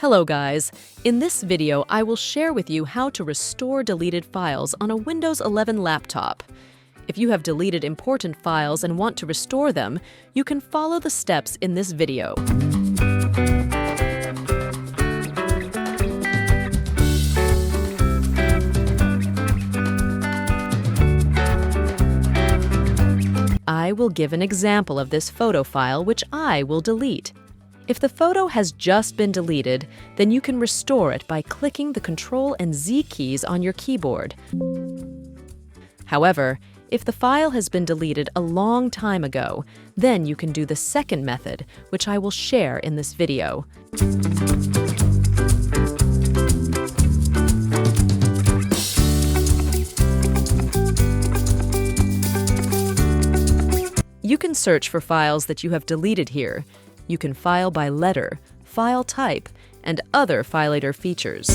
Hello guys! In this video, I will share with you how to restore deleted files on a Windows 11 laptop. If you have deleted important files and want to restore them, you can follow the steps in this video. I will give an example of this photo file which I will delete. If the photo has just been deleted, then you can restore it by clicking the Ctrl and Z keys on your keyboard. However, if the file has been deleted a long time ago, then you can do the second method, which I will share in this video. You can search for files that you have deleted here. You can file by letter, file type, and other FileEditor features.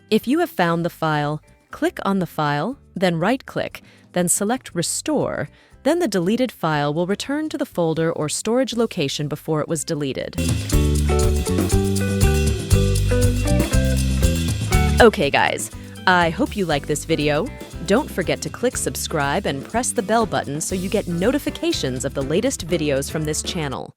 If you have found the file, click on the file, then right-click, then select Restore, then the deleted file will return to the folder or storage location before it was deleted. Okay guys, I hope you like this video. Don't forget to click subscribe and press the bell button so you get notifications of the latest videos from this channel.